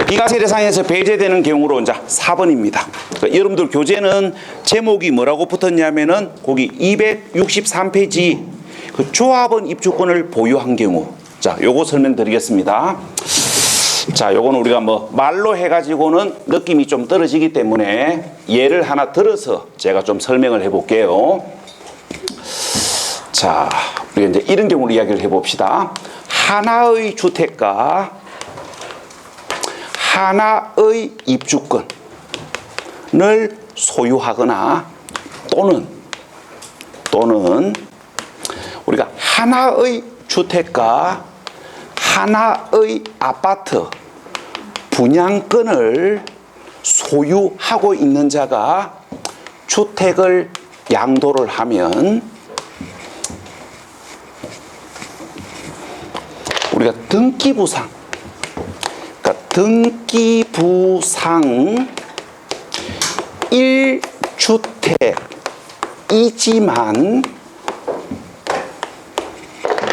비과세 대상에서 배제되는 경우로 이제 4번입니다. 그러니까 여러분들 교재는 제목이 뭐라고 붙었냐면은 거기 263페이지 그 조합원 입주권을 보유한 경우. 자, 요거 설명드리겠습니다. 자, 요거는 우리가 뭐 말로 해가지고는 느낌이 좀 떨어지기 때문에 예를 하나 들어서 제가 좀 설명을 해볼게요. 자, 우리가 이제 이런 경우를 이야기를 해봅시다. 하나의 주택과 하나의 입주권을 소유하거나 또는 우리가 하나의 주택과 하나의 아파트 분양권을 소유하고 있는 자가 주택을 양도를 하면 우리가 등기부상, 그러니까 등기부상 1주택이지만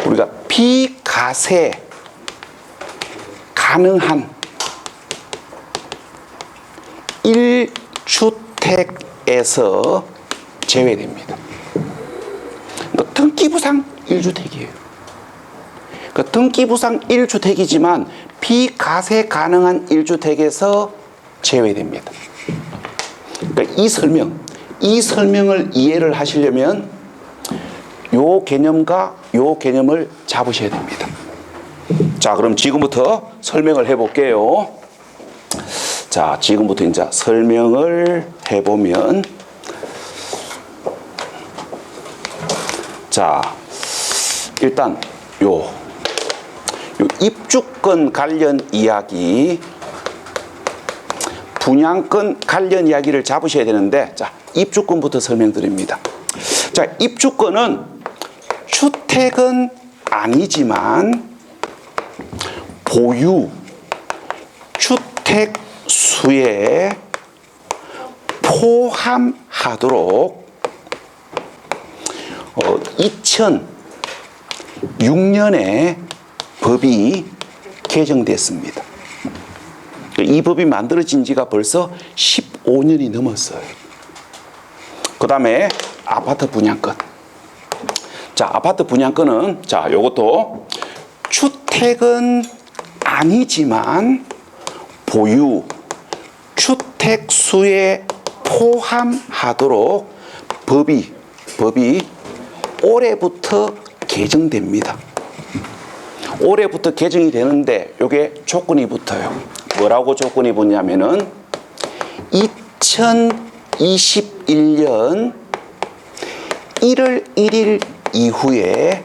우리가 비과세 가능한 1주택에서 제외됩니다. 그러니까 등기부상 1주택이에요. 그러니까 등기부상 1주택이지만 비과세 가능한 1주택에서 제외됩니다. 그러니까 이 설명을 이해를 하시려면 요 개념과 요 개념을 잡으셔야 됩니다. 자, 그럼 지금부터 설명을 해볼게요. 자, 지금부터 이제 설명을 해보면, 자, 일단 요 입주권 관련 이야기, 분양권 관련 이야기를 잡으셔야 되는데, 자, 입주권부터 설명드립니다. 자, 입주권은 주택은 아니지만 보유 주택 수에 포함하도록 2006년에 법이 개정됐습니다. 이 법이 만들어진 지가 벌써 15년이 넘었어요. 그 다음에 아파트 분양권. 자, 아파트 분양권은, 자, 요것도 주택은 아니지만 보유 주택 수에 포함하도록 법이 올해부터 개정됩니다. 올해부터 개정이 되는데 요게 조건이 붙어요. 뭐라고 조건이 붙냐면은 2021년 1월 1일 이후에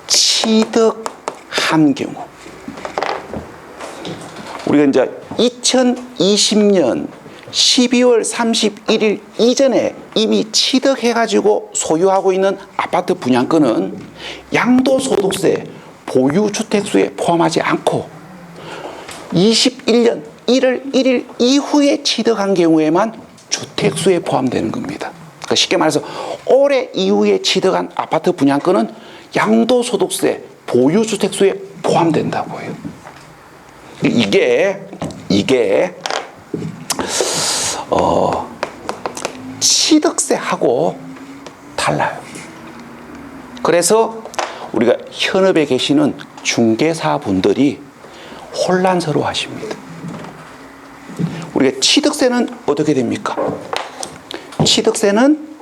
취득한 경우, 우리가 이제 2020년 12월 31일 이전에 이미 취득해가지고 소유하고 있는 아파트 분양권은 양도소득세 보유주택수에 포함하지 않고 21년 1월 1일 이후에 취득한 경우에만 주택수에 포함되는 겁니다. 그러니까 쉽게 말해서 올해 이후에 취득한 아파트 분양권은 양도소득세 보유주택수에 포함된다고 해요. 이게 취득세하고 달라요. 그래서 우리가 현업에 계시는 중개사분들이 혼란스러워 하십니다. 우리가 취득세는 어떻게 됩니까? 취득세는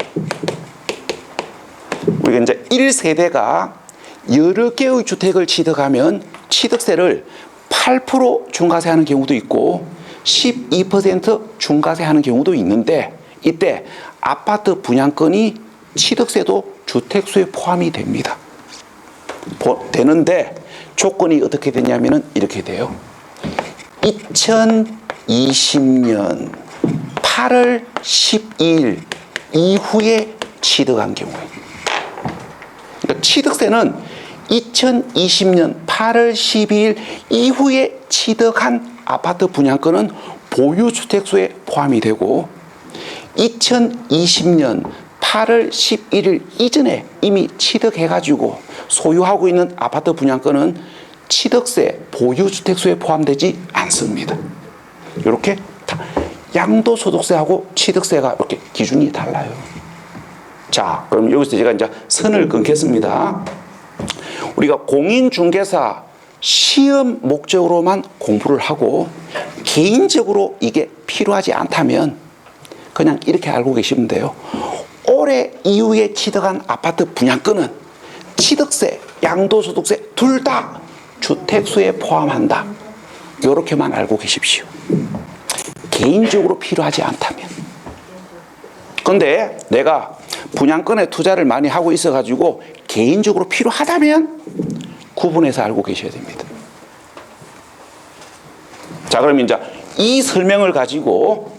우리가 이제 1세대가 여러 개의 주택을 취득하면 취득세를 8% 중과세 하는 경우도 있고 12% 중과세 하는 경우도 있는데, 이때 아파트 분양권이 취득세도 주택수에 포함이 됩니다. 되는데 조건이 어떻게 되냐면은 이렇게 돼요. 2020년 8월 12일 이후에 취득한 경우에, 그러니까 취득세는 2020년 8월 12일 이후에 취득한 아파트 분양권은 보유주택수에 포함이 되고 2020년 8월 11일 이전에 이미 취득해가지고 소유하고 있는 아파트 분양권은 취득세, 보유주택수에 포함되지 않습니다. 이렇게 양도소득세하고 취득세가 이렇게 기준이 달라요. 자, 그럼 여기서 제가 이제 선을 끊겠습니다. 우리가 공인중개사 시험 목적으로만 공부를 하고 개인적으로 이게 필요하지 않다면 그냥 이렇게 알고 계시면 돼요. 올해 이후에 취득한 아파트 분양권은 취득세, 양도소득세 둘 다 주택수에 포함한다. 이렇게만 알고 계십시오. 개인적으로 필요하지 않다면. 근데 내가 분양권에 투자를 많이 하고 있어가지고 개인적으로 필요하다면 구분해서 알고 계셔야 됩니다. 자, 그럼 이제 이 설명을 가지고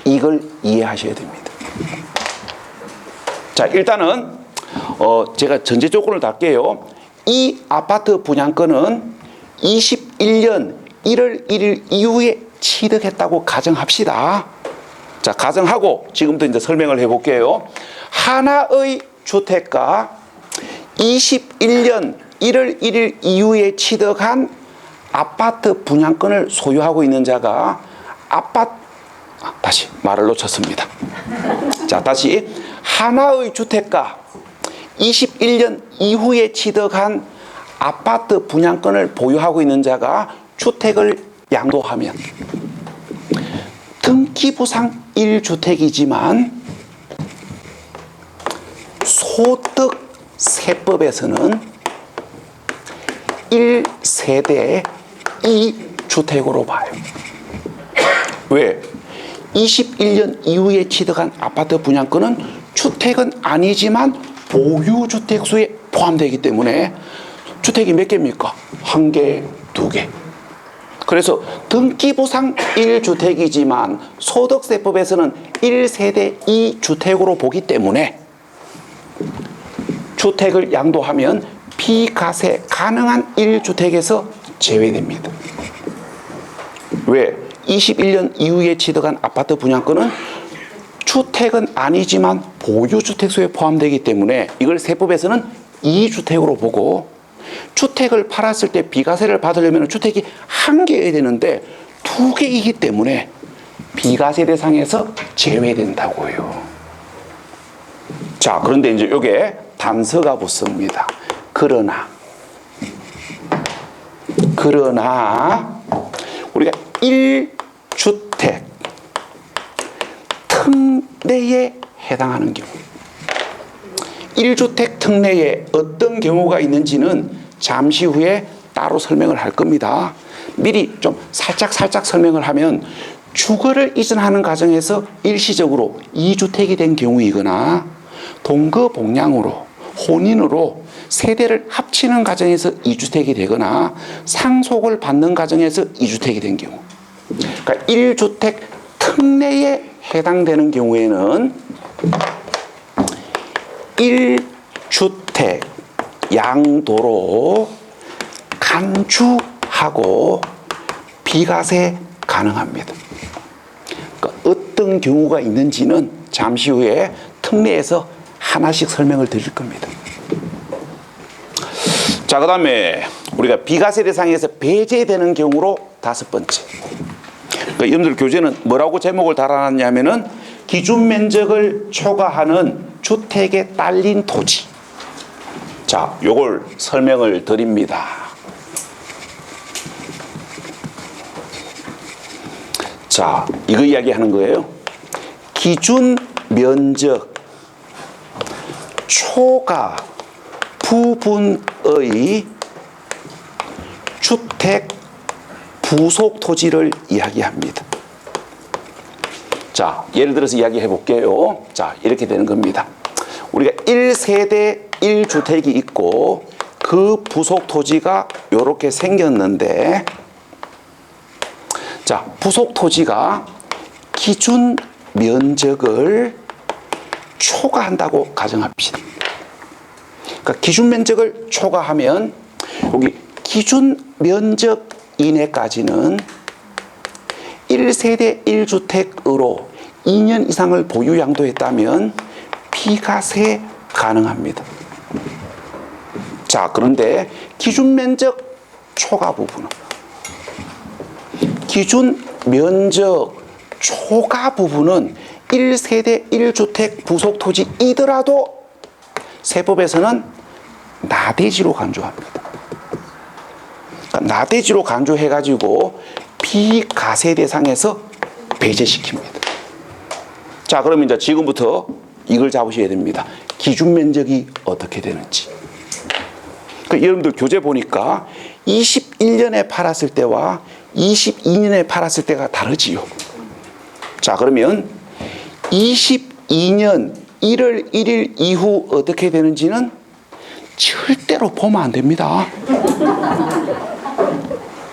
이걸 이해하셔야 됩니다. 자, 일단은 제가 전제 조건을 달게요. 이 아파트 분양권은 21년 1월 1일 이후에 취득했다고 가정합시다. 자, 가정하고 지금부터 이제 설명을 해볼게요. 하나의 주택가 21년 1월 1일 이후에 취득한 아파트 분양권을 소유하고 있는 자가 다시 말을 놓쳤습니다. 자, 다시 하나의 주택가 21년 이후에 취득한 아파트 분양권을 보유하고 있는 자가 주택을 양도하면 등기부상 1주택이지만 소득세법에서는 1세대 2주택으로 봐요. 왜? 21년 이후에 취득한 아파트 분양권은 주택은 아니지만 보유주택수에 포함되기 때문에 주택이 몇 개입니까? 1개, 2개. 그래서 등기부상 1주택이지만 소득세법에서는 1세대 2주택으로 보기 때문에 주택을 양도하면 비과세 가능한 1주택에서 제외됩니다. 왜? 21년 이후에 취득한 아파트 분양권은 주택은 아니지만 보유주택수에 포함되기 때문에 이걸 세법에서는 2주택으로 보고 주택을 팔았을 때 비과세를 받으려면 주택이 1개여야 되는데 2개이기 때문에 비과세 대상에서 제외된다고요. 자, 그런데 이제 이게 단서가 붙습니다. 그러나 우리가 1주택 특례에 해당하는 경우 1주택 특례에 어떤 경우가 있는지는 잠시 후에 따로 설명을 할 겁니다. 미리 좀 살짝 설명을 하면 주거를 이전하는 과정에서 일시적으로 2주택이 된 경우이거나 동거복량으로 혼인으로 세대를 합치는 과정에서 2주택이 되거나 상속을 받는 과정에서 2주택이 된 경우, 그러니까 1주택 특례에 해당되는 경우에는 1주택 양도로 간주하고 비과세 가능합니다. 그러니까 어떤 경우가 있는지는 잠시 후에 특례에서 하나씩 설명을 드릴 겁니다. 자, 그 다음에 우리가 비과세 대상에서 배제되는 경우로 5번째. 그러니까 여러분들 교재는 뭐라고 제목을 달아놨냐면은 기준 면적을 초과하는 주택에 딸린 토지. 자, 요걸 설명을 드립니다. 자, 이거 이야기하는 거예요. 기준 면적 초과 부분의 주택 부속 토지를 이야기합니다. 자, 예를 들어서 이야기해 볼게요. 자, 이렇게 되는 겁니다. 우리가 1세대 1주택이 있고 그 부속 토지가 이렇게 생겼는데, 자, 부속 토지가 기준 면적을 초과한다고 가정합시다. 그러니까 기준 면적을 초과하면 여기 기준 면적 이내까지는 1세대 1주택으로 2년 이상을 보유 양도했다면 비과세 가능합니다. 자, 그런데 기준 면적 초과 부분은 기준 면적 초과 부분은 1세대 1주택 부속 토지이더라도 세법에서는 나대지로 간주합니다. 그러니까 나대지로 간주해가지고 비과세 대상에서 배제시킵니다. 자, 그럼 이제 지금부터 이걸 잡으셔야 됩니다. 기준 면적이 어떻게 되는지. 여러분들 교재 보니까 21년에 팔았을 때와 22년에 팔았을 때가 다르지요. 자, 그러면 22년 1월 1일 이후 어떻게 되는지는 절대로 보면 안 됩니다.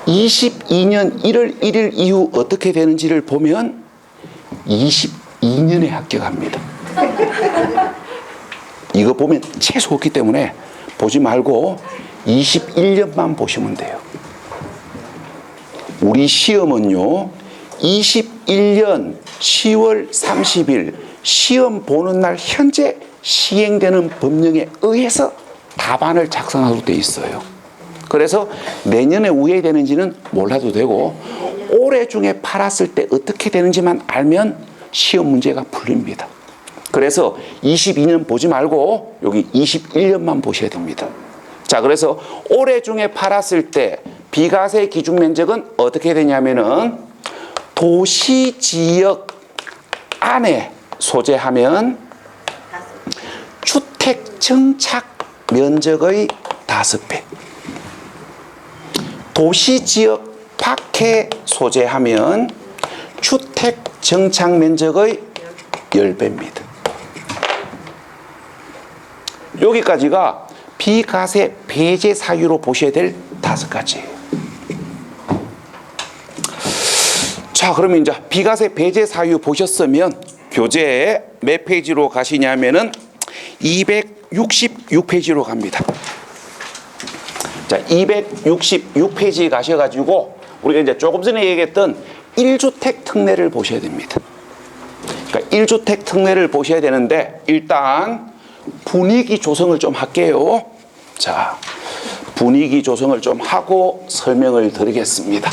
22년 1월 1일 이후 어떻게 되는지를 보면 22년에 합격합니다. 이거 보면 채소 없기 때문에 보지 말고 21년만 보시면 돼요. 우리 시험은요, 21년 10월 30일 시험 보는 날 현재 시행되는 법령에 의해서 답안을 작성하도록 되어 있어요. 그래서 내년에 왜 되는지는 몰라도 되고 올해 중에 팔았을 때 어떻게 되는지만 알면 시험 문제가 풀립니다. 그래서 22년 보지 말고 여기 21년만 보셔야 됩니다. 자, 그래서 올해 중에 팔았을 때 비과세 기준 면적은 어떻게 되냐면은 도시 지역 안에 소재하면 주택 정착 면적의 5배, 도시 지역 밖에 소재하면 주택 정착 면적의 10배입니다. 여기까지가 비과세 배제 사유로 보셔야 될 5가지예요. 자, 그러면 이제 비과세 배제 사유 보셨으면 교재에 몇 페이지로 가시냐면은 266페이지로 갑니다. 자, 266페이지 가셔가지고 우리가 이제 조금 전에 얘기했던 1주택 특례를 보셔야 됩니다. 그러니까 1주택 특례를 보셔야 되는데 일단 분위기 조성을 좀 할게요. 자, 분위기 조성을 좀 하고 설명을 드리겠습니다.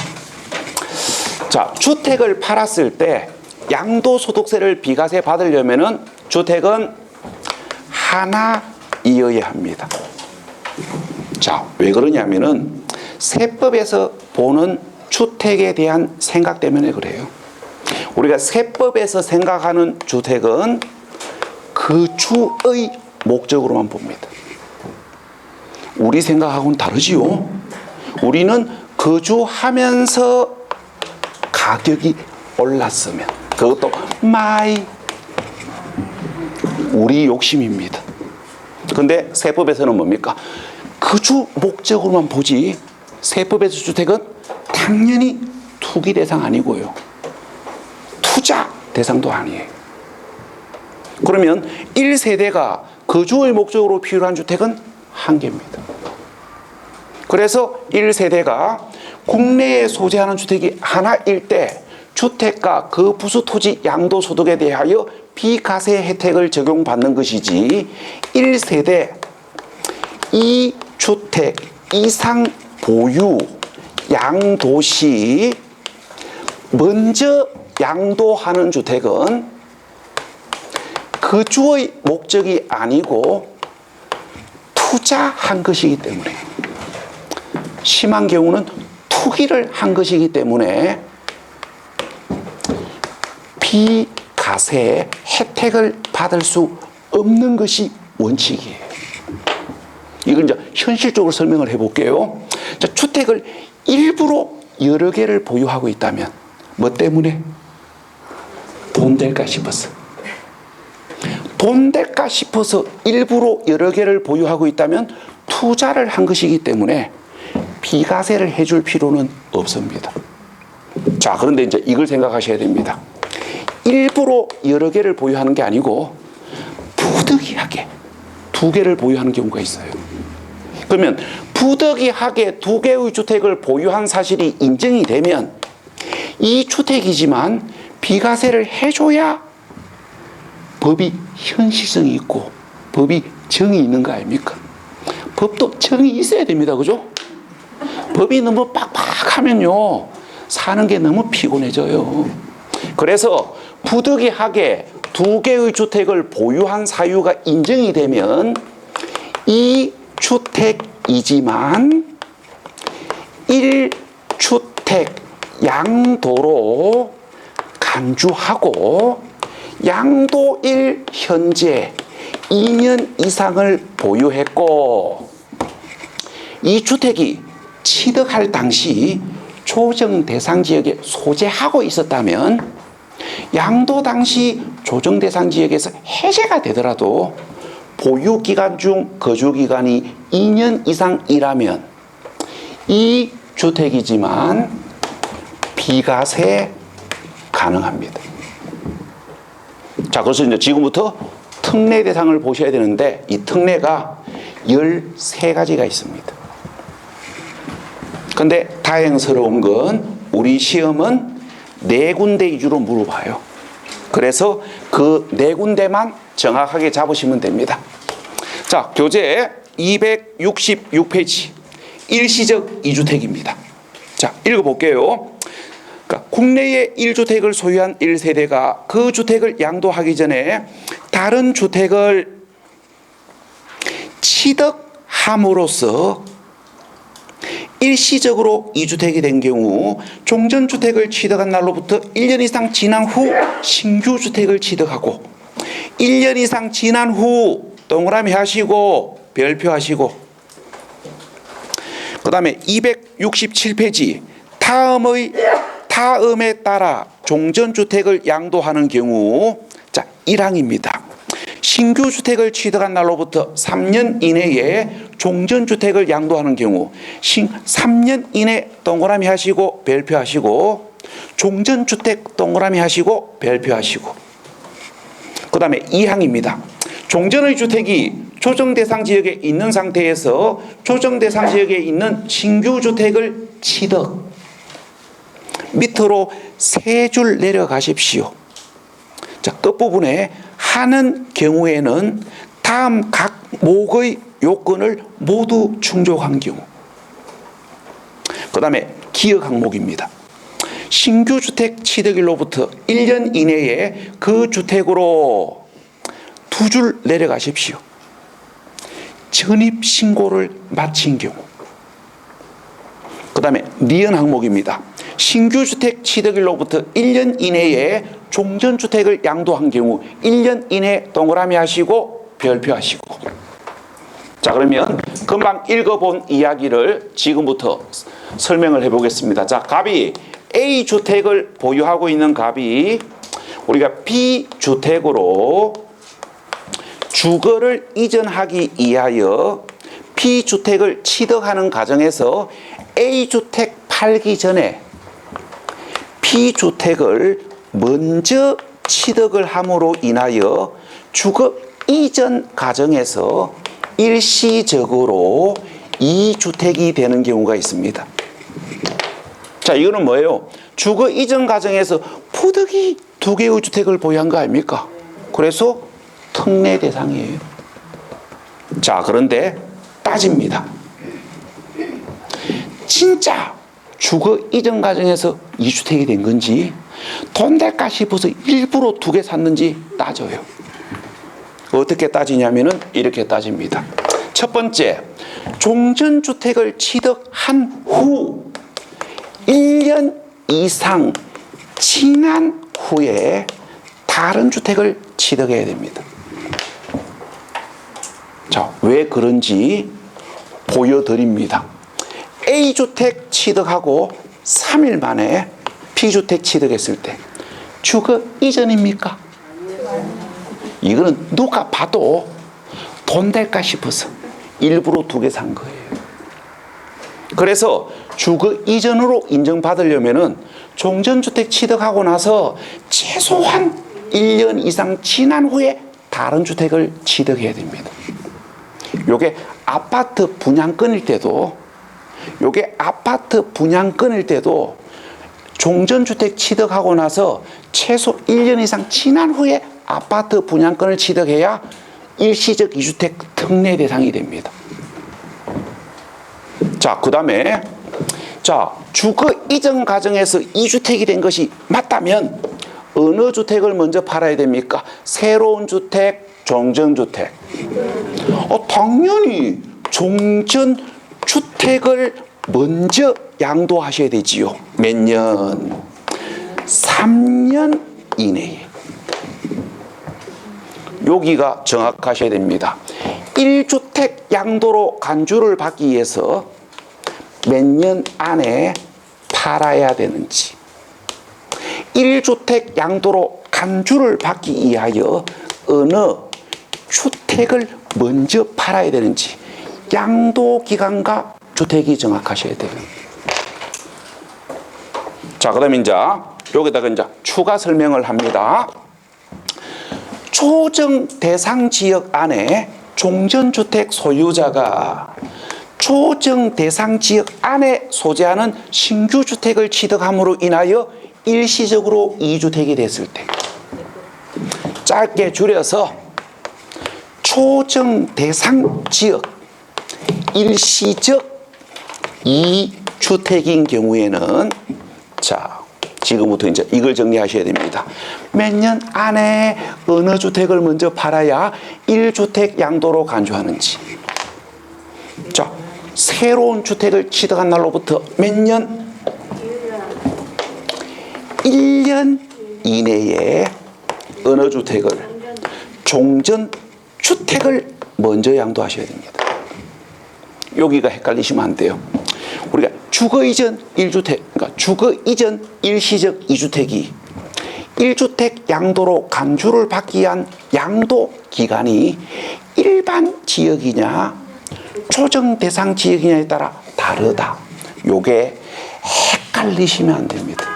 자, 주택을 팔았을 때 양도소득세를 비과세 받으려면은 주택은 하나이어야 합니다. 자, 왜 그러냐면은 세법에서 보는 주택에 대한 생각 때문에 그래요. 우리가 세법에서 생각하는 주택은 거주의 목적으로만 봅니다. 우리 생각하고는 다르지요. 우리는 거주하면서 가격이 올랐으면 그것도 우리 욕심입니다. 근데 세법에서는 뭡니까? 거주 목적으로만 보지. 세법에서 주택은 당연히 투기 대상 아니고요, 투자 대상도 아니에요. 그러면 1세대가 거주의 목적으로 필요한 주택은 1개입니다. 그래서 1세대가 국내에 소재하는 주택이 하나일 때 주택과 그 부수 토지 양도소득에 대하여 비과세 혜택을 적용받는 것이지 1세대 2주택 이상 보유 양도시 먼저 양도하는 주택은 거주의 목적이 아니고 투자한 것이기 때문에, 심한 경우는 투기를 한 것이기 때문에 비과세 혜택을 받을 수 없는 것이 원칙이에요. 이걸 이제 현실적으로 설명을 해볼게요. 자, 주택을 일부러 여러 개를 보유하고 있다면 뭐 때문에? 돈 될까 싶어서. 돈 될까 싶어서 일부러 여러 개를 보유하고 있다면 투자를 한 것이기 때문에 비과세를 해줄 필요는 없습니다. 자, 그런데 이제 이걸 생각하셔야 됩니다. 일부러 여러 개를 보유하는 게 아니고 부득이하게 2개를 보유하는 경우가 있어요. 그러면 부득이하게 2개의 주택을 보유한 사실이 인정이 되면 이 주택이지만 비과세를 해줘야 법이 현실성이 있고 법이 정이 있는 거 아닙니까? 법도 정이 있어야 됩니다. 그죠? 법이 너무 빡빡하면요, 사는 게 너무 피곤해져요. 그래서 부득이하게 2개의 주택을 보유한 사유가 인정이 되면 이 주택이지만 1주택 양도로 간주하고 양도 1 현재 2년 이상을 보유했고 이 주택이 취득할 당시 조정 대상 지역에 소재하고 있었다면 양도 당시 조정 대상 지역에서 해제가 되더라도 보유 기간 중 거주 기간이 2년 이상이라면 이 주택이지만 비과세 가능합니다. 자, 그래서 이제 지금부터 특례 대상을 보셔야 되는데 이 특례가 13가지가 있습니다. 근데 다행스러운 건 우리 시험은 4군데 위주로 물어봐요. 그래서 그 4군데만 정확하게 잡으시면 됩니다. 자, 교재 266페이지 일시적 2주택입니다. 자, 읽어볼게요. 그러니까 국내에 1주택을 소유한 1세대가 그 주택을 양도하기 전에 다른 주택을 취득함으로써 일시적으로 2주택이 된 경우 종전주택을 취득한 날로부터 1년 이상 지난 후 신규 주택을 취득하고 1년 이상 지난 후 동그라미 하시고 별표하시고 그 다음에 267페이지 타음에 따라 종전주택을 양도하는 경우 자 1항입니다. 신규 주택을 취득한 날로부터 3년 이내에 종전주택을 양도하는 경우 3년 이내 동그라미 하시고 별표하시고 종전주택 동그라미 하시고 별표하시고 그 다음에 2항입니다. 종전의 주택이 조정대상 지역에 있는 상태에서 조정대상 지역에 있는 신규 주택을 취득 밑으로 3줄 내려가십시오. 자, 끝부분에 하는 경우에는 다음 각 목의 요건을 모두 충족한 경우 그 다음에 기억 항목입니다. 신규 주택 취득일로부터 1년 이내에 그 주택으로 2줄 내려가십시오. 전입 신고를 마친 경우 그 다음에 니은 항목입니다. 신규 주택 취득일로부터 1년 이내에 종전주택을 양도한 경우 1년 이내 동그라미 하시고 별표하시고 자 그러면 금방 읽어본 이야기를 지금부터 설명을 해보겠습니다. 자, 갑이 A주택을 보유하고 있는 갑이 우리가 B주택으로 주거를 이전하기 위하여 B주택을 취득하는 과정에서 A주택 팔기 전에 B주택을 먼저 취득을 함으로 인하여 주거 이전 과정에서 일시적으로 2주택이 되는 경우가 있습니다. 자, 이거는 뭐예요? 주거 이전 과정에서 부득이 2개의 주택을 보유한 거 아닙니까? 그래서 특례 대상이에요. 자, 그런데 따집니다. 진짜 주거 이전 과정에서 2주택이 된 건지 돈 될까 싶어서 일부러 2개 샀는지 따져요. 어떻게 따지냐면은 이렇게 따집니다. 첫 번째, 종전주택을 취득한 후 1년 이상 지난 후에 다른 주택을 취득해야 됩니다. 자, 왜 그런지 보여드립니다. A주택 취득하고 3일 만에 B주택 취득했을 때 주거 이전입니까? 이거는 누가 봐도 돈 될까 싶어서 일부러 2개 산 거예요. 그래서 주거 이전으로 인정받으려면은 종전주택 취득하고 나서 최소한 1년 이상 지난 후에 다른 주택을 취득해야 됩니다. 요게 아파트 분양권일 때도 종전주택 취득하고 나서 최소 1년 이상 지난 후에 아파트 분양권을 취득해야 일시적 2주택 특례 대상이 됩니다. 자, 그 다음에 자, 주거 이전 과정에서 2주택이 된 것이 맞다면 어느 주택을 먼저 팔아야 됩니까? 새로운 주택, 종전주택. 당연히 종전주택을 먼저 양도하셔야 되지요. 몇 년? 3년 이내에. 여기가 정확하셔야 됩니다. 1주택 양도로 간주를 받기 위해서 몇 년 안에 팔아야 되는지, 1주택 양도로 간주를 받기 위하여 어느 주택을 먼저 팔아야 되는지 양도 기간과 주택이 정확하셔야 돼요. 자, 그다음에 이제 여기다가 이제 추가 설명을 합니다. 조정 대상 지역 안에 종전주택 소유자가 조정 대상 지역 안에 소재하는 신규 주택을 취득함으로 인하여 일시적으로 2주택이 됐을 때, 짧게 줄여서 조정 대상 지역 일시적 2주택인 경우에는, 자, 지금부터 이제 이걸 정리하셔야 됩니다. 몇 년 안에 어느 주택을 먼저 팔아야 1주택 양도로 간주하는지. 자, 새로운 주택을 취득한 날로부터 몇 년? 1년 이내에 어느 주택을? 종전 주택을 먼저 양도하셔야 됩니다. 여기가 헷갈리시면 안 돼요. 우리가 주거 이전 1주택, 그러니까 주거 이전 일시적 2주택이 1주택 양도로 간주를 받기 위한 양도 기간이 일반 지역이냐 조정 대상 지역이냐에 따라 다르다. 요게 헷갈리시면 안 됩니다.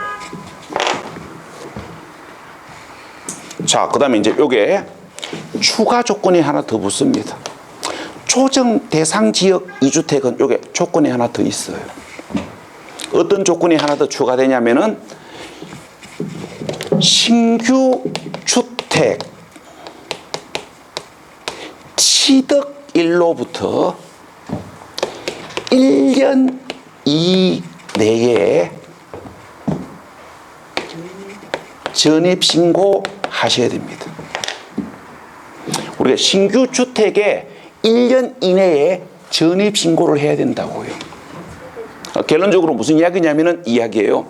자, 그 다음에 이제 요게 추가 조건이 하나 더 붙습니다. 조정 대상 지역 2주택은 요게 조건이 하나 더 있어요. 어떤 조건이 하나 더 추가되냐면은 신규 주택 취득일로부터 1년 이내에 전입신고 하셔야 됩니다. 우리가 신규 주택에 1년 이내에 전입신고를 해야 된다고요. 결론적으로 무슨 이야기냐면은 이야기예요.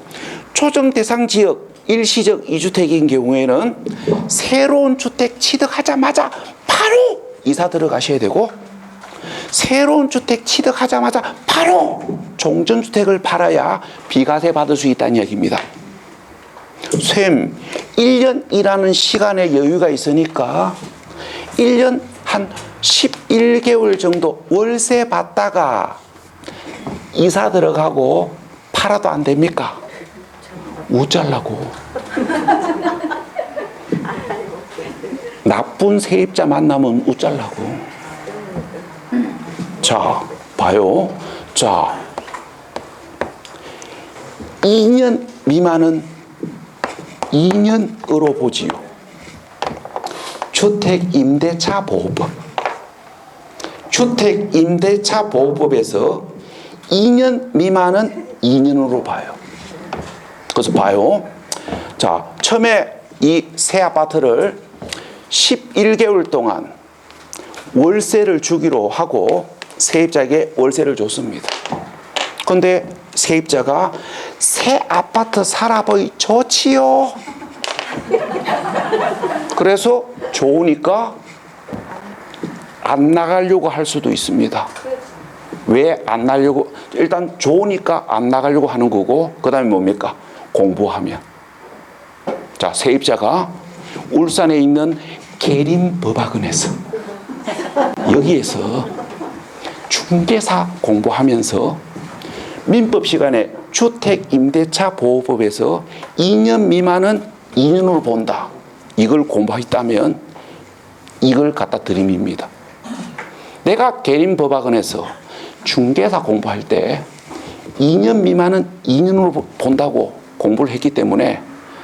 조정 대상 지역 일시적 2주택인 경우에는 새로운 주택 취득하자마자 바로 이사 들어가셔야 되고, 새로운 주택 취득하자마자 바로 종전주택을 팔아야 비과세 받을 수 있다는 이야기입니다. 쌤, 1년이라는 시간의 여유가 있으니까 1년 한 11개월 정도 월세 받다가 이사 들어가고 팔아도 안 됩니까? 우짤라고. 나쁜 세입자 만나면 우짤라고. 자, 봐요. 자, 2년 미만은 2년으로 보지요. 주택임대차 보호법. 주택임대차 보호법에서 2년 미만은 2년으로 봐요. 그래서 봐요. 자, 처음에 이 새 아파트를 11개월 동안 월세를 주기로 하고 세입자에게 월세를 줬습니다. 그런데 세입자가 새 아파트 살아보이 좋지요. 그래서 좋으니까 안 나가려고 할 수도 있습니다. 왜 안 나가려고? 일단 좋으니까 안 나가려고 하는 거고, 그 다음에 뭡니까? 공부하면. 자, 세입자가 울산에 있는 계림법학원에서 여기에서 중개사 공부하면서 민법 시간에 주택임대차 보호법에서 2년 미만은 2년으로 본다. 이걸 공부했다면 이걸 갖다 드림입니다. 내가 계림법학원에서 중개사 공부할 때 2년 미만은 2년으로 본다고 공부를 했기 때문에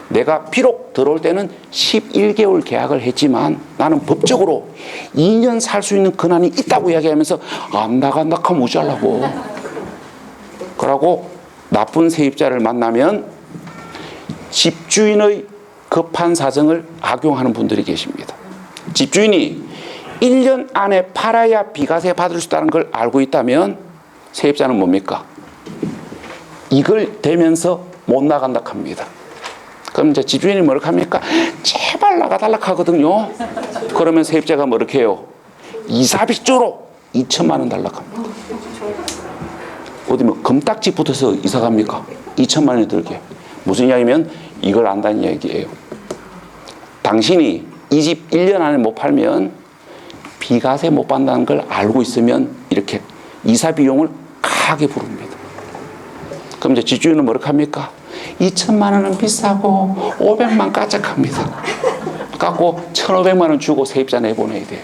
내가 비록 들어올 때는 11개월 계약을 했지만 나는 법적으로 2년 살 수 있는 권한이 있다고 이야기하면서 안 나간다 하면 어쩌려고. 그러고 나쁜 세입자를 만나면 집주인의 급한 사정을 악용하는 분들이 계십니다. 집주인이 1년 안에 팔아야 비과세 받을 수 있다는 걸 알고 있다면 세입자는 뭡니까? 이걸 대면서 못 나간다 합니다. 그럼 이제 집주인이 뭐라고 합니까? 제발 나가달라 하거든요. 그러면 세입자가 뭐렇게 해요? 이사비조로 2천만 원 달라고 합니다. 어디 뭐 금딱지 붙어서 이사 갑니까? 2천만 원이 들게. 무슨 이야기면 이걸 안다는 얘기예요. 당신이 이 집 1년 안에 못 팔면 비과세 못 받는다는 걸 알고 있으면 이렇게 이사 비용을 강하게 부릅니다. 그럼 이제 집주인은 뭐라고 합니까? 2천만 원은 비싸고 500만 까짝합니다. 갖고 1,500만 원 주고 세입자 내보내야 돼요.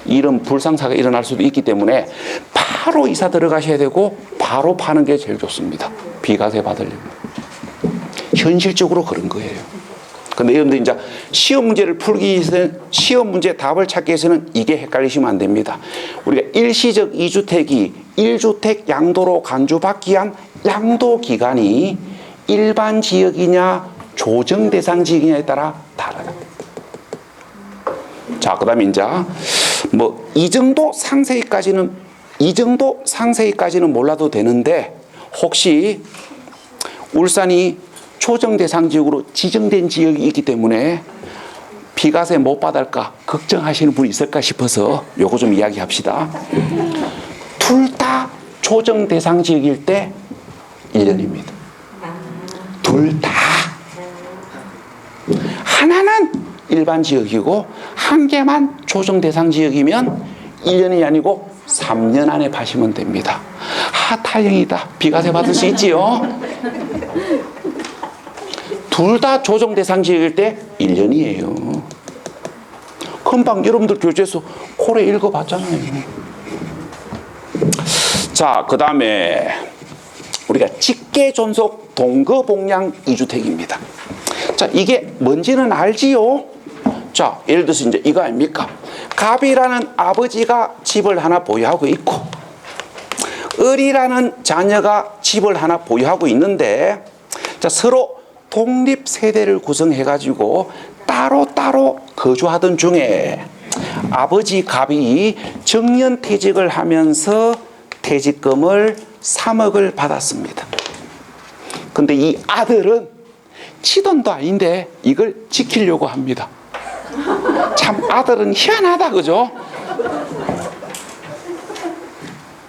이런 불상사가 일어날 수도 있기 때문에 바로 이사 들어가셔야 되고 바로 파는 게 제일 좋습니다. 비과세 받으려면. 현실적으로 그런 거예요. 근데 여러분들 이제 시험 문제를 풀기 위해서는 시험 문제 답을 찾기 위해서는 이게 헷갈리시면 안 됩니다. 우리가 일시적 2주택이 1주택 양도로 간주받기 위한 양도 기간이 일반 지역이냐 조정 대상 지역이냐에 따라 달라요. 자, 그다음에 이제 뭐 이 정도 상세히까지는 몰라도 되는데 혹시 울산이 조정 대상 지역으로 지정된 지역이 있기 때문에 비과세 못 받을까 걱정하시는 분이 있을까 싶어서 요거 좀 이야기합시다. 둘 다 조정 대상 지역일 때 1년입니다. 둘 다. 하나는 일반 지역이고 한 개만 조정 대상 지역이면 1년이 아니고 3년 안에 파시면 됩니다. 아, 다행이다. 비과세 받을 수 있지요. 둘 다 조정 대상 지역일 때 1년이에요. 금방 여러분들 교재에서 코레 읽어봤잖아요. 자, 그 다음에 우리가 직계 존속 동거복량 2주택입니다. 자, 이게 뭔지는 알지요? 자, 예를 들어서 이제 이거 아닙니까? 갑이라는 아버지가 집을 하나 보유하고 있고 을이라는 자녀가 집을 하나 보유하고 있는데 자, 서로 독립 세대를 구성해 가지고 따로따로 거주하던 중에 아버지 갑이 정년퇴직을 하면서 퇴직금을 3억을 받았습니다. 근데 이 아들은 치돈도 아닌데 이걸 지키려고 합니다. 참 아들은 희한하다, 그죠?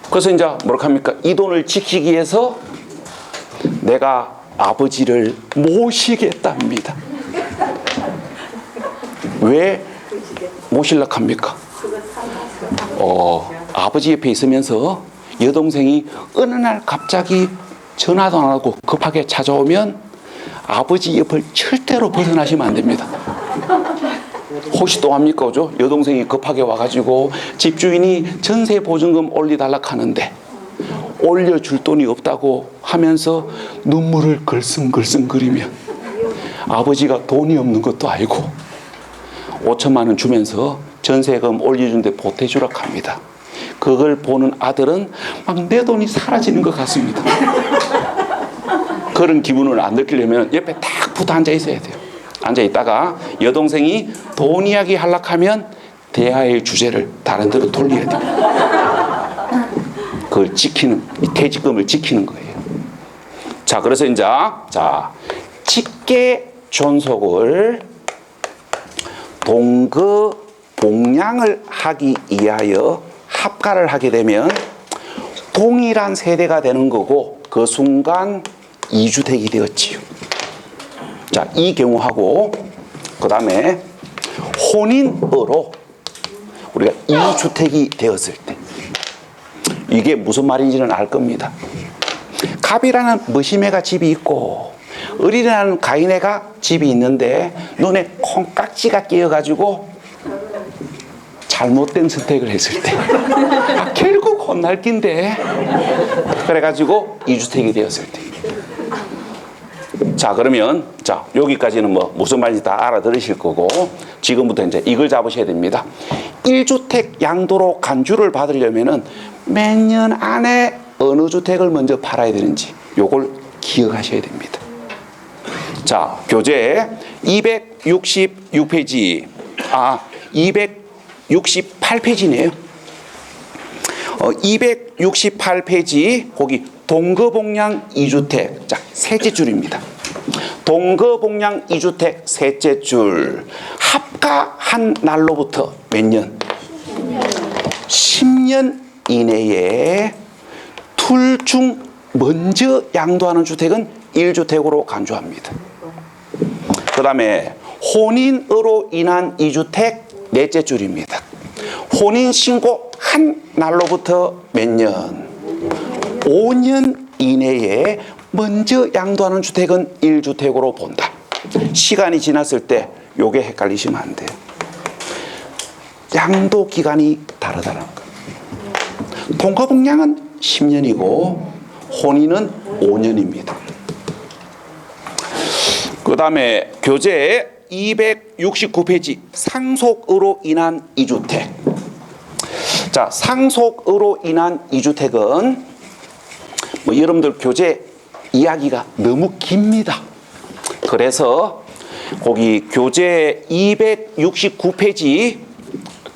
그래서 이제 뭐라고 합니까? 이 돈을 지키기 위해서 내가 아버지를 모시겠답니다. 왜 모시려고 합니까? 아버지 옆에 있으면서 여동생이 어느 날 갑자기 전화도 안 하고 급하게 찾아오면 아버지 옆을 절대로 벗어나시면 안 됩니다. 혹시 또 합니까? 그죠? 여동생이 급하게 와가지고 집주인이 전세 보증금 올려달라고 하는데 올려줄 돈이 없다고 하면서 눈물을 글썽글썽거리며 아버지가 돈이 없는 것도 알고 5천만 원 주면서 전세금 올려준데 보태주라고 합니다. 그걸 보는 아들은 막 내 돈이 사라지는 것 같습니다. 그런 기분을 안 느끼려면 옆에 딱 붙어 앉아 있어야 돼요. 앉아 있다가 여동생이 돈 이야기 하려고 하면 대화의 주제를 다른 데로 돌려야 돼요. 그걸 지키는, 이 퇴직금을 지키는 거예요. 자, 그래서 이제 직계 존속을 동거 복량을 하기 위하여 합가를 하게 되면 동일한 세대가 되는 거고 그 순간 2주택이 되었지요. 자, 이 경우하고 그 다음에 혼인으로 우리가 2주택이 되었을 때 이게 무슨 말인지는 알 겁니다. 갑이라는 머시매가 집이 있고 을이라는 가인애가 집이 있는데 눈에 콩깍지가 끼어가지고 잘못된 선택을 했을 때 결국 혼날 낀데 그래가지고 2주택이 되었을 때 자, 그러면 자, 여기까지는 뭐 무슨 말인지 다 알아들으실 거고 지금부터 이제 이걸 잡으셔야 됩니다. 1주택 양도로 간주를 받으려면은 몇 년 안에 어느 주택을 먼저 팔아야 되는지 요걸 기억하셔야 됩니다. 자, 교재 268페이지. 268페이지네요. 268페이지 거기 동거복량 2주택. 자, 셋째 줄입니다. 동거복량 2주택 셋째 줄. 합가한 날로부터 몇 년? 10년 이내에 둘 중 먼저 양도하는 주택은 1주택으로 간주합니다. 그 다음에 혼인으로 인한 2주택 넷째 줄입니다. 혼인신고 한 날로부터 몇 년? 5년 이내에 먼저 양도하는 주택은 1주택으로 본다. 시간이 지났을 때 요게 헷갈리시면 안 돼요. 양도 기간이 다르다는 거. 동거복량은 10년이고 혼인은 5년입니다. 그 다음에 교재 269페이지 상속으로 인한 2주택. 자, 상속으로 인한 2주택은 뭐 여러분들 교재 이야기가 너무 깁니다. 그래서 거기 교재 269페이지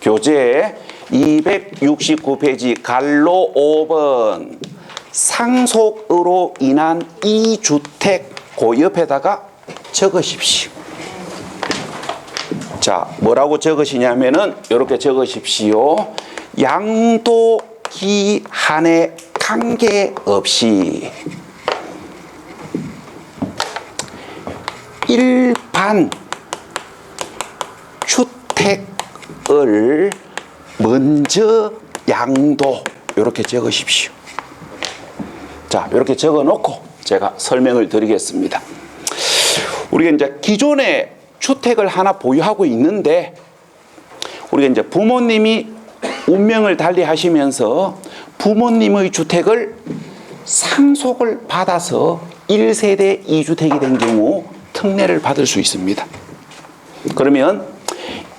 교재 269페이지 갈로 5번 상속으로 인한 2주택 그 옆에다가 적으십시오. 자, 뭐라고 적으시냐면은 이렇게 적으십시오. 양도 기한에 관계없이 일반 주택을 먼저 양도 이렇게 적으십시오. 자, 이렇게 적어 놓고 제가 설명을 드리겠습니다. 우리가 이제 기존에 주택을 하나 보유하고 있는데 우리가 이제 부모님이 운명을 달리 하시면서 부모님의 주택을 상속을 받아서 1세대 2주택이 된 경우 특례를 받을 수 있습니다. 그러면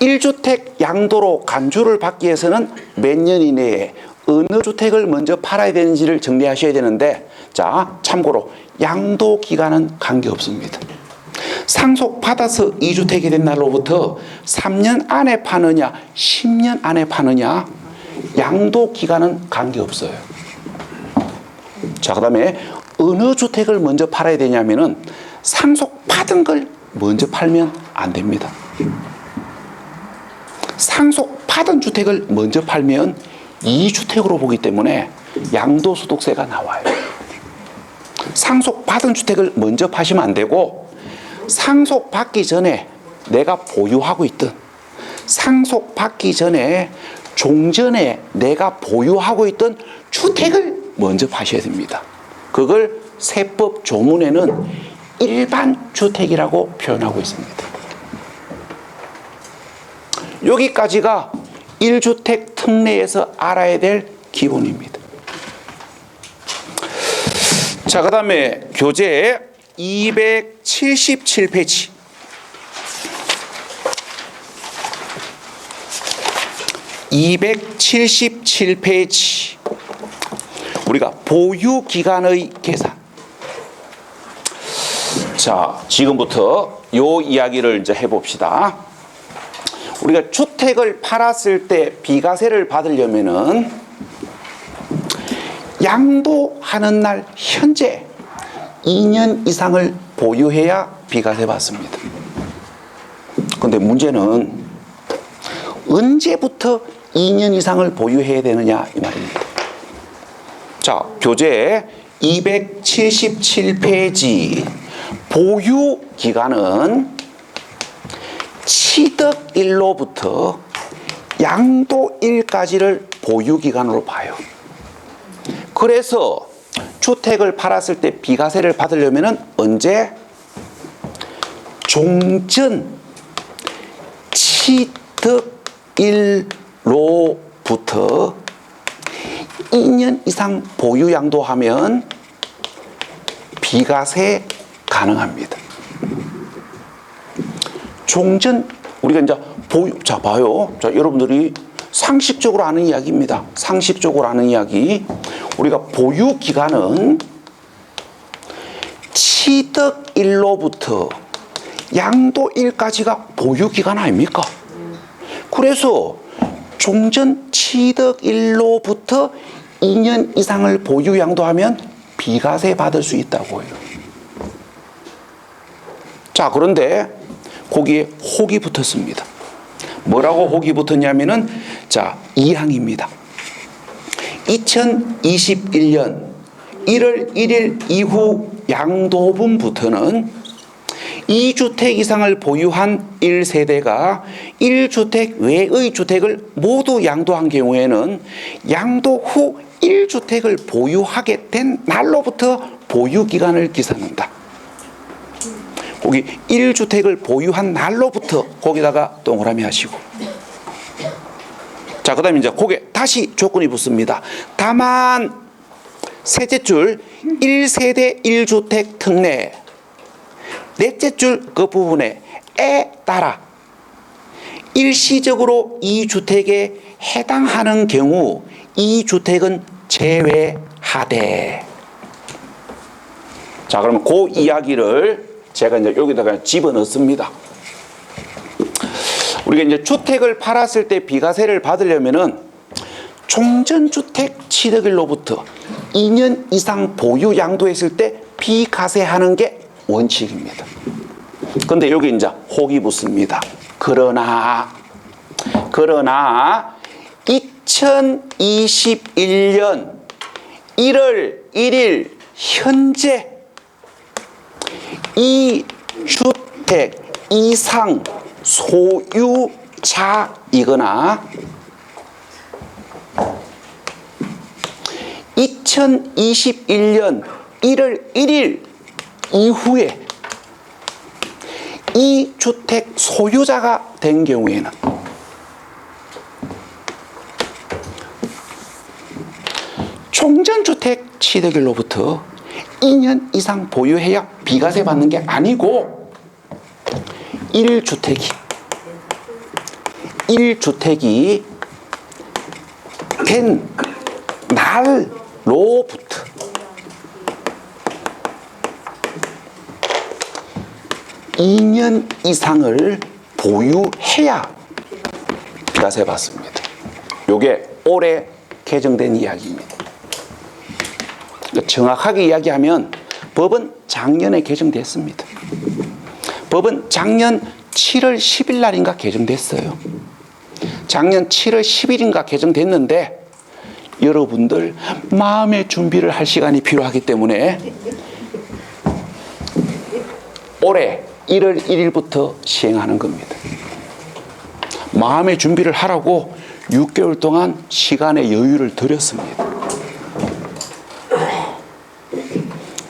1주택 양도로 간주를 받기 위해서는 몇 년 이내에 어느 주택을 먼저 팔아야 되는지를 정리하셔야 되는데, 자, 참고로 양도 기간은 관계없습니다. 상속받아서 2주택이 된 날로부터 3년 안에 파느냐 10년 안에 파느냐 양도 기간은 관계없어요. 자, 그 다음에 어느 주택을 먼저 팔아야 되냐면은 상속받은 걸 먼저 팔면 안 됩니다. 상속받은 주택을 먼저 팔면 2주택으로 보기 때문에 양도소득세가 나와요. 상속받은 주택을 먼저 파시면 안 되고, 상속받기 전에 내가 보유하고 있던, 상속받기 전에 종전에 내가 보유하고 있던 주택을 먼저 파셔야 됩니다. 그걸 세법 조문에는 일반 주택이라고 표현하고 있습니다. 여기까지가 1주택 특례에서 알아야 될 기본입니다. 자, 그 다음에 교재 277페이지. 277페이지. 우리가 보유기간의 계산. 자, 지금부터 요 이야기를 이제 해봅시다. 우리가 주택을 팔았을 때 비과세를 받으려면은 양도하는 날 현재 2년 이상을 보유해야 비과세 받습니다. 그런데 문제는 언제부터 2년 이상을 보유해야 되느냐 이 말입니다. 자, 교재 277페이지 보유 기간은 취득일로부터 양도일까지를 보유 기간으로 봐요. 그래서 주택을 팔았을 때 비과세를 받으려면은 언제? 종전 취득일로부터 2년 이상 보유 양도하면 비과세 가능합니다. 종전, 우리가 이제 보유, 자, 봐요. 자, 여러분들이 상식적으로 아는 이야기입니다. 상식적으로 아는 이야기. 우리가 보유 기간은 취득일로부터 양도일까지가 보유 기간 아닙니까? 그래서 종전 취득일로부터 2년 이상을 보유 양도하면 비과세 받을 수 있다고 해요. 자, 그런데 거기에 혹이 붙었습니다. 뭐라고 혹이 붙었냐면은, 자, 2항입니다. 2021년 1월 1일 이후 양도분부터는 2주택 이상을 보유한 1세대가 1주택 외의 주택을 모두 양도한 경우에는 양도 후 1주택을 보유하게 된 날로부터 보유기간을 기산한다. 거기 1주택을 보유한 날로부터 거기다가 동그라미 하시고. 자, 그 다음에 이제 거기에 다시 조건이 붙습니다. 다만 셋째 줄 1세대 1주택 특례, 넷째 줄 그 부분에 에 따라 일시적으로 2주택에 해당하는 경우 2주택은 제외하되. 자, 그러면 그 이야기를 제가 이제 여기다가 집어넣습니다. 우리가 이제 주택을 팔았을 때 비과세를 받으려면은 종전주택 취득일로부터 2년 이상 보유 양도했을 때 비과세하는 게 원칙입니다. 근데 여기 이제 혹이 붙습니다. 그러나 2021년 1월 1일 현재 2주택 이상 소유자이거나 2021년 1월 1일 이후에 2주택 소유자가 된 경우에는 종전주택 취득일로부터 2년 이상 보유해야 비과세 받는 게 아니고 1주택이 된 날로부터 2년 이상을 보유해야 비과세 받습니다. 요게 올해 개정된 이야기입니다. 정확하게 이야기하면 법은 작년에 개정됐습니다. 법은 작년 7월 10일 날인가 개정됐어요. 작년 7월 10일인가 개정됐는데 여러분들 마음의 준비를 할 시간이 필요하기 때문에 올해 1월 1일부터 시행하는 겁니다. 마음의 준비를 하라고 6개월 동안 시간의 여유를 드렸습니다.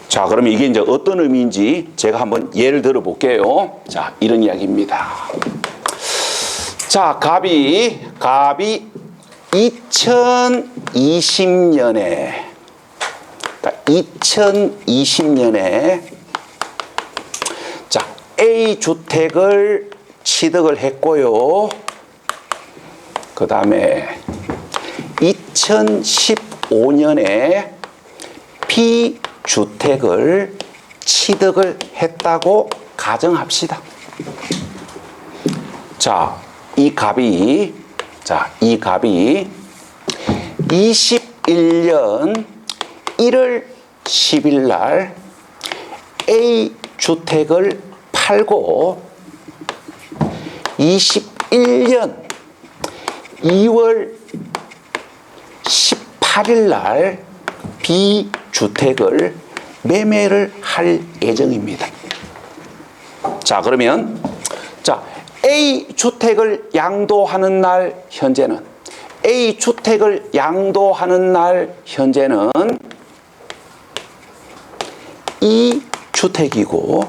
자, 그러면 이게 이제 어떤 의미인지 제가 한번 예를 들어 볼게요. 자, 이런 이야기입니다. 자, 갑이 2020년에 자, A 주택을 취득을 했고요. 그 다음에 2015년에 B 주택을 취득을 했다고 가정합시다. 자, 이 갑이 21년 1월 10일 날 A 주택을 팔고 21년 2월 18일 날 B 주택을 매매를 할 예정입니다. 자, 그러면 자, A 주택을 양도하는 날 현재는 A 주택을 양도하는 날 현재는 이 주택이고,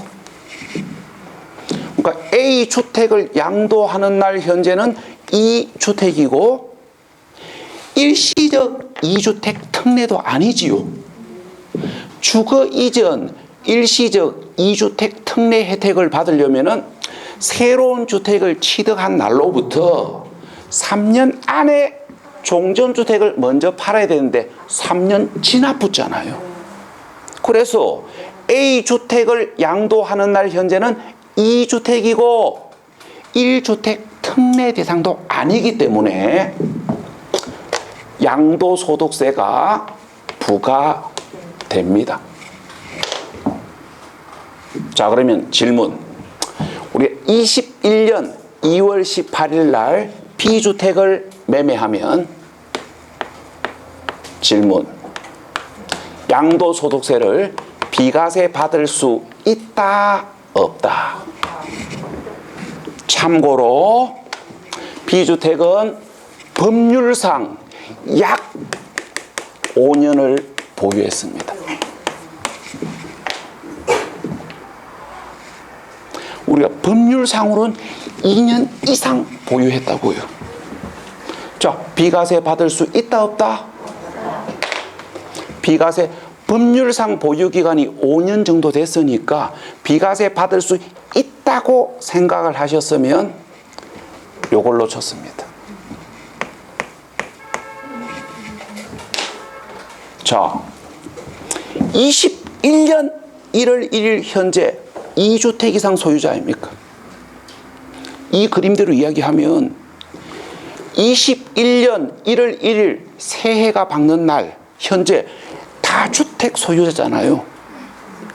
그러니까 A 주택을 양도하는 날 현재는 이 주택이고 일시적 2주택 특례도 아니지요. 주거 이전 일시적 2주택 특례 혜택을 받으려면은 새로운 주택을 취득한 날로부터 3년 안에 종전주택을 먼저 팔아야 되는데 3년 지나붙잖아요. 그래서 A주택을 양도하는 날 현재는 2주택이고 1주택 특례 대상도 아니기 때문에 양도소득세가 부과됩니다. 자, 그러면 질문. 우리 21년 2월 18일 날 B주택을 매매하면 질문. 양도소득세를 비과세 받을 수 있다, 없다? 참고로 B주택은 법률상 약 5년을 보유했습니다. 우리가 법률상으로는 2년 이상 보유했다고요. 자, 비과세 받을 수 있다, 없다? 비과세 법률상 보유기간이 5년 정도 됐으니까 비과세 받을 수 있다고 생각을 하셨으면 요걸 놓쳤습니다. 자, 21년 1월 1일 현재 2주택 이상 소유자입니까? 이 그림대로 이야기하면 21년 1월 1일 새해가 밝는 날 현재 다주택 소유자잖아요.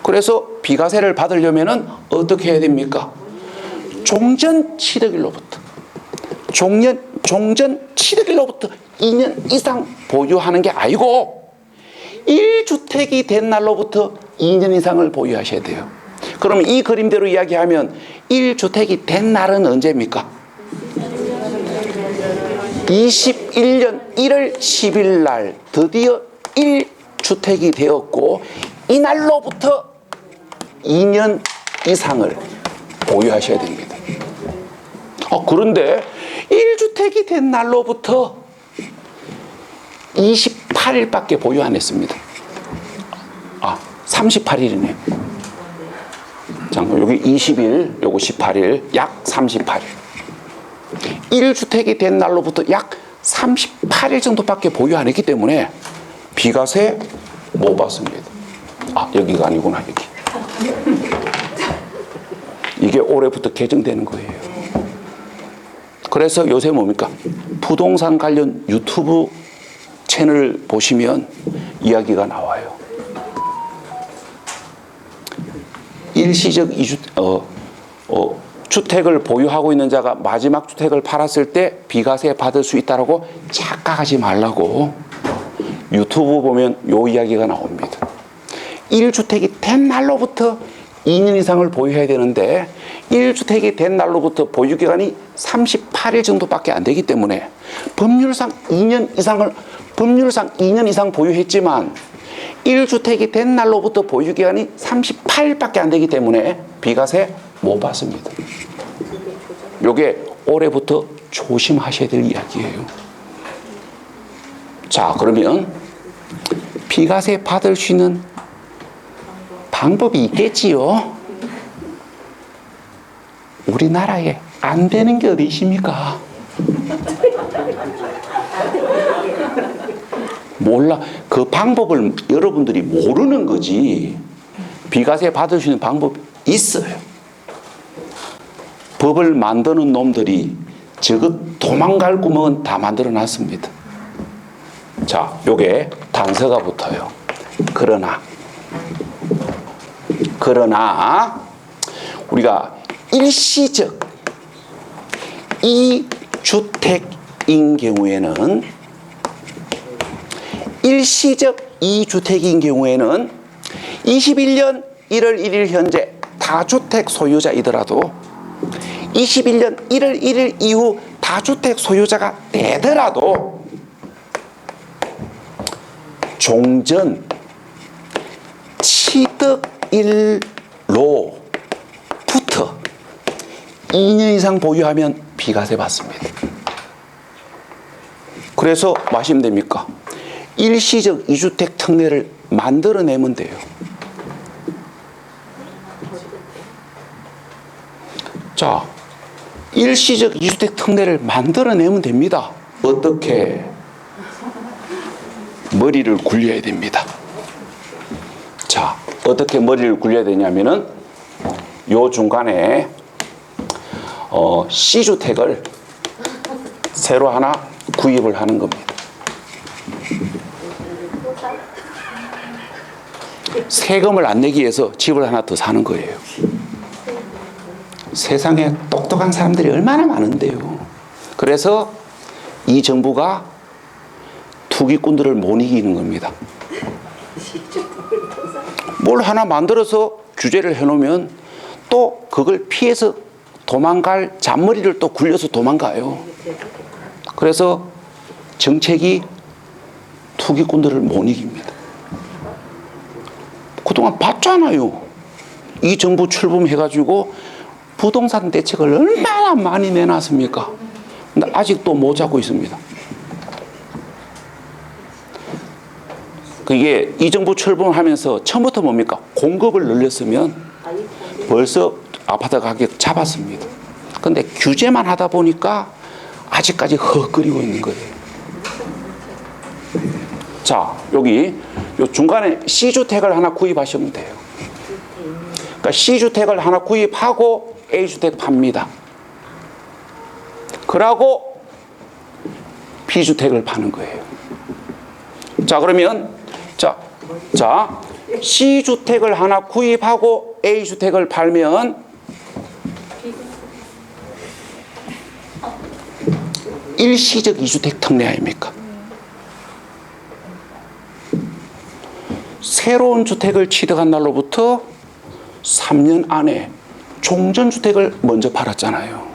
그래서 비과세를 받으려면 어떻게 해야 됩니까? 종전 취득일로부터 종전 취득일로부터 2년 이상 보유하는 게 아니고 1주택이 된 날로부터 2년 이상을 보유하셔야 돼요. 그럼 이 그림대로 이야기하면 1주택이 된 날은 언제입니까? 21년 1월 10일 날 드디어 1주택이 되었고 이 날로부터 2년 이상을 보유하셔야 됩니다. 그런데 1주택이 된 날로부터 28일밖에 보유 안 했습니다. 38일이네요. 여기 20일, 요거 18일, 약 38일. 1주택이 된 날로부터 약 38일 정도밖에 보유 안 했기 때문에 비과세 못 받습니다. 여기가 아니구나, 여기. 이게 올해부터 개정되는 거예요. 그래서 요새 뭡니까? 부동산 관련 유튜브 채널 보시면 이야기가 나와요. 일시적 주택을 보유하고 있는 자가 마지막 주택을 팔았을 때 비과세 받을 수 있다고 착각하지 말라고 유튜브 보면 요 이야기가 나옵니다. 1주택이 된 날로부터 2년 이상을 보유해야 되는데 1주택이 된 날로부터 보유기간이 38일 정도밖에 안 되기 때문에 법률상 2년 이상 보유했지만 1주택이 된 날로부터 보유기간이 38일밖에 안 되기 때문에 비과세 못 받습니다. 요게 올해부터 조심하셔야 될 이야기예요. 자, 그러면 비과세 받을 수 있는 방법이 있겠지요. 우리나라에 안 되는 게 어디 있습니까? 몰라. 그 방법을 여러분들이 모르는 거지. 비과세 받을 수 있는 방법이 있어요. 법을 만드는 놈들이 저거 도망갈 구멍은 다 만들어 놨습니다. 자, 요게 단서가 붙어요. 그러나 우리가 일시적 2주택인 경우에는 21년 1월 1일 현재 다주택 소유자이더라도 21년 1월 1일 이후 다주택 소유자가 되더라도 종전 취득일로부터 2년 이상 보유하면 비과세 받습니다. 그래서 뭐 하시면 됩니까? 일시적 2주택 특례를 만들어내면 돼요. 자, 일시적 이주택 특례를 만들어내면 됩니다. 어떻게? 머리를 굴려야 됩니다. 자, 어떻게 머리를 굴려야 되냐면은 요 중간에 C주택을 새로 하나 구입을 하는 겁니다. 세금을 안 내기 위해서 집을 하나 더 사는 거예요. 세상에 똑똑한 사람들이 얼마나 많은데요. 그래서 이 정부가 투기꾼들을 못 이기는 겁니다. 뭘 하나 만들어서 규제를 해놓으면 또 그걸 피해서 도망갈 잔머리를 또 굴려서 도망가요. 그래서 정책이 투기꾼들을 못 이깁니다. 그동안 봤잖아요. 이 정부 출범해가지고 부동산 대책을 얼마나 많이 내놨습니까? 근데 아직도 못 잡고 있습니다. 그게 이 정부 출범하면서 처음부터 뭡니까? 공급을 늘렸으면 벌써 아파트 가격 잡았습니다. 근데 규제만 하다 보니까 아직까지 헉거리고 있는 거예요. 자, 여기 요 중간에 C주택을 하나 구입하시면 돼요. 그러니까 C주택을 하나 구입하고 A주택 팝니다. 그러고 B주택을 파는 거예요. 자, 그러면 자, C주택을 하나 구입하고 A주택을 팔면 일시적 이주택 특례 아닙니까? 새로운 주택을 취득한 날로부터 3년 안에 종전주택을 먼저 팔았잖아요.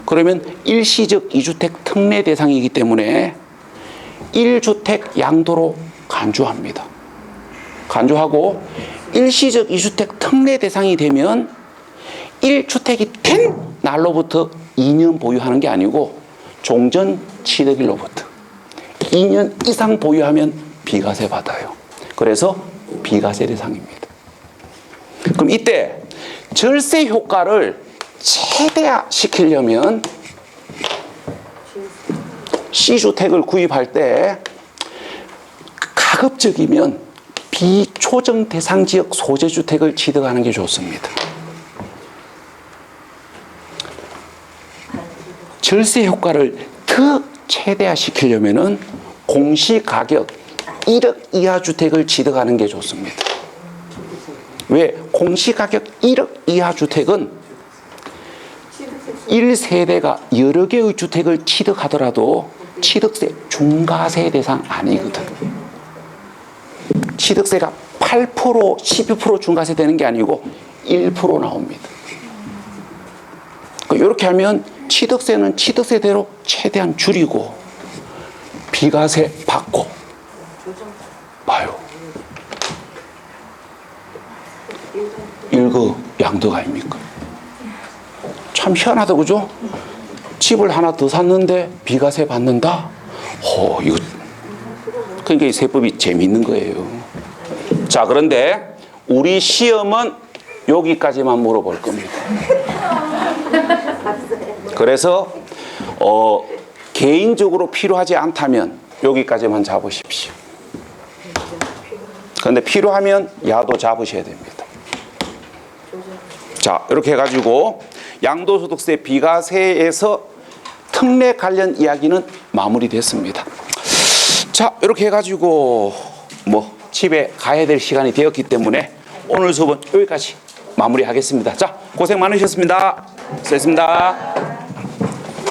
그러면 일시적 이주택 특례 대상이기 때문에 1주택 양도로 간주합니다. 간주하고 일시적 이주택 특례 대상이 되면 1주택이 된 날로부터 2년 보유하는 게 아니고 종전 취득일로부터 2년 이상 보유하면 비과세 받아요. 그래서 비과세 대상입니다. 그럼 이때 절세 효과를 최대화시키려면 C주택을 구입할 때 가급적이면 비초정 대상 지역 소재주택을 취득하는 게 좋습니다. 절세 효과를 더 최대화시키려면 공시가격 1억 이하 주택을 취득하는 게 좋습니다. 왜? 공시가격 1억 이하 주택은 1세대가 여러 개의 주택을 취득하더라도 취득세 중과세 대상 아니거든. 취득세가 8%, 12% 중과세 되는 게 아니고 1% 나옵니다. 이렇게 하면 취득세는 취득세대로 최대한 줄이고 비과세 받고 봐요. 일거양득 아닙니까? 참 희한하다, 그죠? 집을 하나 더 샀는데 비과세 받는다? 이거. 그러니까 이 세법이 재미있는 거예요. 자, 그런데 우리 시험은 여기까지만 물어볼 겁니다. 그래서 개인적으로 필요하지 않다면 여기까지만 잡으십시오. 그런데 필요하면 야도 잡으셔야 됩니다. 자, 이렇게 해가지고 양도소득세 비과세에서 특례 관련 이야기는 마무리됐습니다. 자, 이렇게 해가지고 집에 가야 될 시간이 되었기 때문에 오늘 수업은 여기까지 마무리하겠습니다. 자, 고생 많으셨습니다. 수고했습니다.